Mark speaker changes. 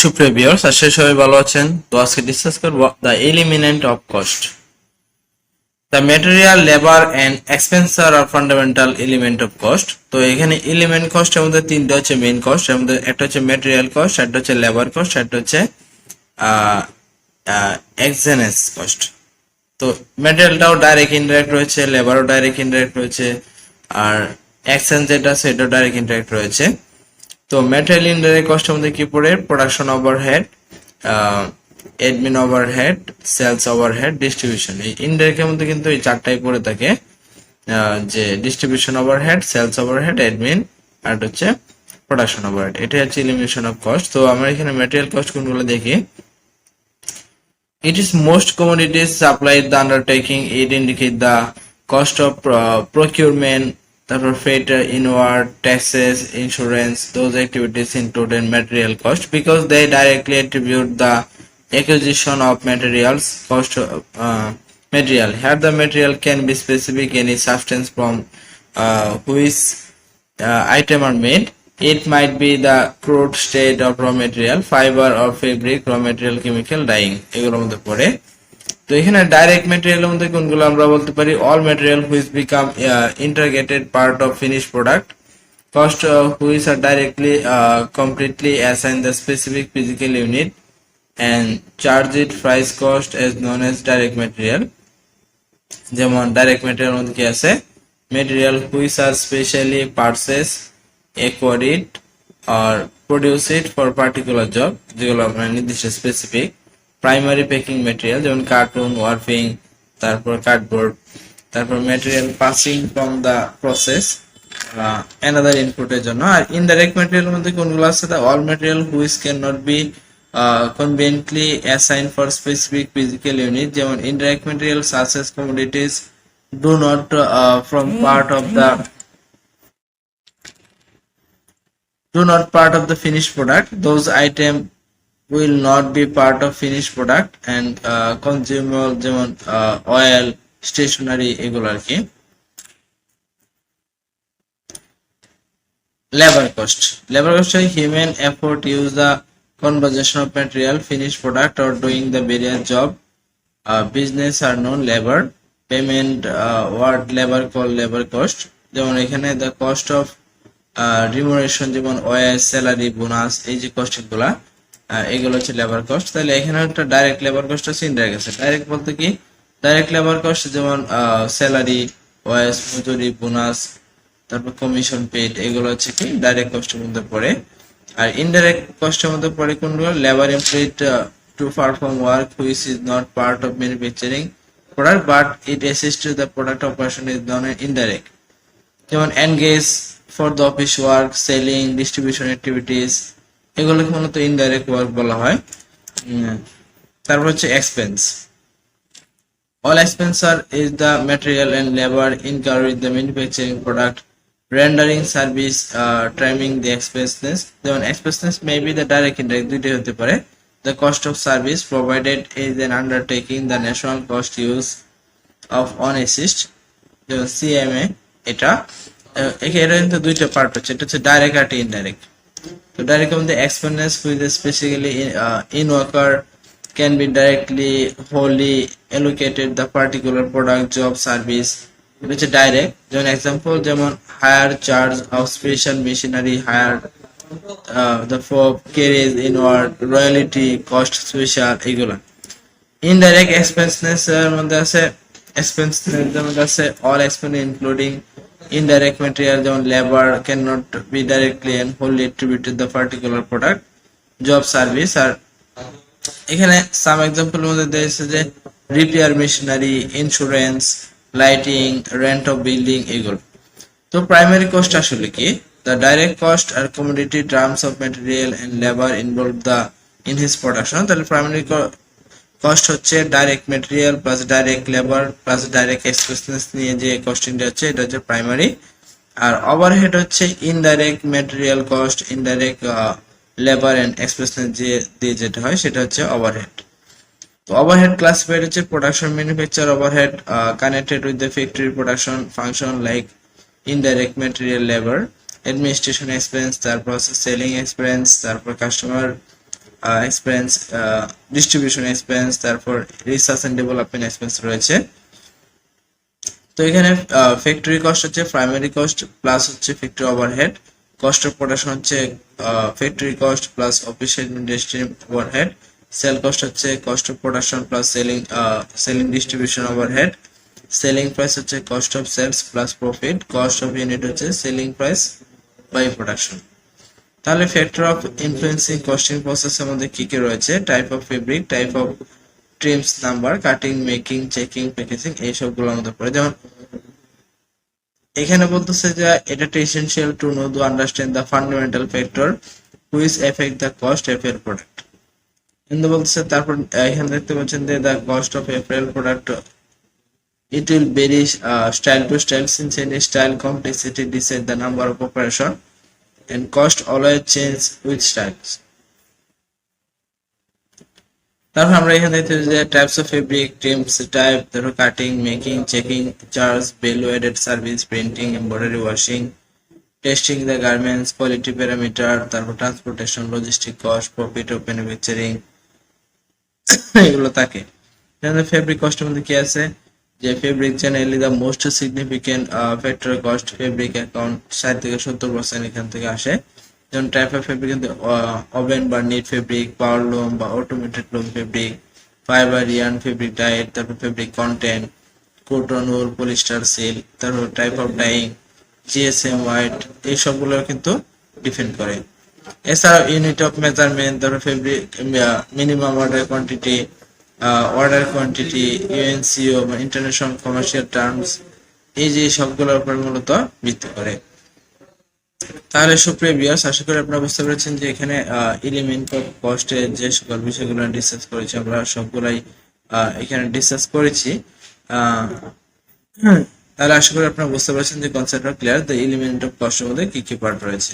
Speaker 1: সুপ্রিয় ভিউয়ার্স, আশা করি সবাই ভালো আছেন। তো আজকে ডিসকাস করব the element of cost. The material, labour and expense আর ফান্ডামেন্টাল এলিমেন্ট অফ কস্ট। তো এখানে এলিমেন্ট কস্টের মধ্যে তিনটা হচ্ছে মেইন কস্ট, এর মধ্যে একটা হচ্ছে ম্যাটেরিয়াল কস্ট, একটা হচ্ছে লেবার কস্ট, একটা হচ্ছে এক্সেনেস কস্ট। তো ম্যাটেরিয়ালটাও ডাইরেক্ট ইনডাইরেক্ট রয়েছে, লেবারও ডাইরেক্ট ইনডাইরেক্ট রয়েছে, আর এক্সচেঞ্জ যেটা সেটাও ডাইরেক্ট ইনডাইরেক্ট রয়েছে। তো ম্যাটেরিয়াল ইনডাইরেক্ট কস্টের মধ্যে কি পড়ে? Production overhead, admin overhead, sales overhead, distribution. এই ইনডাইরেক্টের মধ্যে কিন্তু এই চারটাই পড়ে থাকে, যে distribution overhead, sales overhead, admin আর হচ্ছে প্রোডাকশন ওভারহেড। এটা হচ্ছে এলিমিনেশন অফ কস্ট। তো আমরা এখানে ম্যাটেরিয়াল কস্ট কোনগুলো দেখি। It is most commodities supplied the undertaking. It indicate the cost of procurement, তারপর freight, inward taxes, insurance. Those activities included material cost because they directly attribute the acquisition of materials cost. Material here the material can be specific any substance from which item are made. It might be the crude state of raw material, fiber or fabric, raw material, chemical, dyeing. এগুলোর মধ্যে পড়ে। তো এখানে direct ম্যাটেরিয়ালের মধ্যে কোনগুলো আমরা বলতে পারি? All material which become integrated part of finished product, cost which are directly completely assign the specific physical unit and charge it price cost as known as direct material. যেমন ডাইরেক্ট ম্যাটেরিয়াল মধ্যে কি আছে? Material which are specially purchase, acquire it or produce it for particular job, যেগুলো আপনার নির্দিষ্ট specific. Primary packing material যেমন carton, ওয়ার্ফিং, তারপর কার্ডবোর্ড। তারপর material passing from the process another ইনপুটের জন্য। আর ইনডাইরেক্ট ম্যাটেরিয়ালের মধ্যে কোনগুলো আছে? The all material which can not be conveniently assigned for specific physical unit, যেমন indirect materials such as commodities do not form part of the finished product. Those items will not be part of finished product and consumable যেমন oil, stationery এগুলো আর কি। Labor cost is human effort use the conversion of material, finished product or doing the various job. Business are known labor. Payment word labor called labor cost. যেমন এখানে the cost of remuneration যেমন ওয়াজ, salary, bonus, এই যে cost গুলা এগুলো হচ্ছে labour cost. তাহলে এখানে একটা ডাইরেক্ট লেবার কস্ট আছে, ইনডাইরেক্ট আছে। ডাইরেক্ট বলতে কি? ডাইরেক্ট লেবার কস্ট যেমন স্যালারি, ওয়াজ, মজুরি, বোনাস, তারপর কমিশন পেড, এগুলো হচ্ছে কি ডাইরেক্ট কস্টের মধ্যে পড়ে। আর ইনডাইরেক্ট কস্টের মধ্যে পড়ে কোনগুলো? Labour employed to perform work which is not part of manufacturing product but it assist to the product operation is non indirect. যেমন engage for the office work, selling, distribution activities, এগুলোকে মূলত indirect work বলা হয়। তারপর হচ্ছে expense. All expenses is the material and labor incurred with the manufacturing product, rendering service, trimming the expenses. যেমন expenses may be the direct indirect দুইটাই হতে পারে। The cost of service provided is an undertaking, the national cost use of on assist যেমন CMA। এটা কিন্তু দুইটা part হচ্ছে, এটা হচ্ছে ডাইরেক্ট আর ইনডাইরেক্ট। তো ডাইরেক্ট মধ্যে expenses with a specifically in worker can be directly wholly allocated the particular product, job, service. এটা হচ্ছে ডাইরেক্ট। যেমন এক্সাম্পল যেমন hire charge of special machinery, hire the for carries inward royalty cost special, এগুলা। Indirect expenses এর মধ্যে আছে all expenses including indirect material যেমন labor cannot be directly and wholly attributed the particular product, job, service। আর এখানে সাম example মধ্যে দিয়েছে যে repair machinery, insurance, lighting, rent of building, এগুলো। তো প্রাইমারি কস্ট আসলে কি? দ্য ডাইরেক্ট কস্ট আর commodity terms of material and labour involve the in his production. তাহলে প্রাইমারি কস্ট হচ্ছে direct material plus direct labour plus direct expenses নিয়ে যে কস্টিংটা হচ্ছে এটা হচ্ছে প্রাইমারি। আর ওভারহেড হচ্ছে indirect material cost, indirect labour and expenses দিয়ে যেটা হয় সেটা হচ্ছে ওভারহেড। তো ওভারহেড ক্লাসিফাইড হচ্ছে production manufacture overhead connected with the factory production function like indirect material labour, administration expense, তারপর সেলিং এক্সপেন্স, তারপর কাস্টমার এক্সপেন্স, ডিস্ট্রিবিউশন এক্সপেন্স, তারপর রিসার্চ এন্ড ডেভেলপমেন্ট এক্সপেন্স রয়েছে। তো এখানে ফ্যাক্টরি কস্ট হচ্ছে প্রাইমারি কস্ট প্লাস হচ্ছে factory overhead, cost of production হচ্ছে factory cost plus office administrative overhead, sale cost হচ্ছে cost of production plus selling distribution overhead, selling price হচ্ছে cost of sales plus profit, cost of unit হচ্ছে selling price by production. তাহলে factor of influencing costing প্রসেসের মধ্যে কি কি রয়েছে, type of fabric, type of trims number, cutting, making, checking, packaging, এই সবগুলোর মধ্যে পড়ে। যেমন এখানে বলতেছে যে এটা essential to know to understand the fundamental factor which effect the cost of এর প্রোডাক্ট। কিন্তু বলতেছে তারপর এখানে দেখতে পাচ্ছেন যে the cost of April product it will vary style to style since any style complexity decide the number of operation and cost always change with styles. তারপর আমরা এখানে দেখতে যে types of fabric, trims type, তারপর cutting, making, checking, charge, value added service, printing, embroidery, washing, testing the garments, quality parameter, তারপর transportation, logistic cost, profit of manufacturing, এগুলো থাকে। Fabric কস্টের মধ্যে কি আছে, যে fabric generally the most significant factor cost, fabric account 60 থেকে 70% এখান থেকে আসে। যেমন টাইপ অফ ফেব্রিক ওভেন বা নিট ফেব্রিক, পাওয়ার লুম বা automated loom fabric, fibre, yarn fabric, diet, তারপর ফেব্রিক কন্টেন্ট, কটন, উল, পলিস্টার, সিল্ক, তারপর type of dying, GSM, white, এই সবগুলো কিন্তু ডিপেন্ড করে। এছাড়াও ইউনিট অফ মেজারমেন্ট, তারপর ফেব্রিক মিনিমাম অর্ডার কোয়ান্টিটি, ইউএনসিও বা ইন্টারন্যাশনাল কমার্শিয়াল টার্মস, এই যে সবগুলোর উপর মূলত ভিত্তি করে। তাহলে সুপ্রিয় ভিউয়ার্স, আশা করি আপনারা বুঝতে পেরেছেন যে এখানে এলিমেন্ট অফ কস্টের যে সকল বিষয়গুলো ডিসকাস করেছি আমরা সবগুলাই এখানে ডিসকাস করেছি। তাহলে আশা করি আপনারা বুঝতে পেরেছেন যে কনসেপ্টটা ক্লিয়ার, দ্য এলিমেন্ট অফ কস্টের মধ্যে কি কি পার্ট রয়েছে।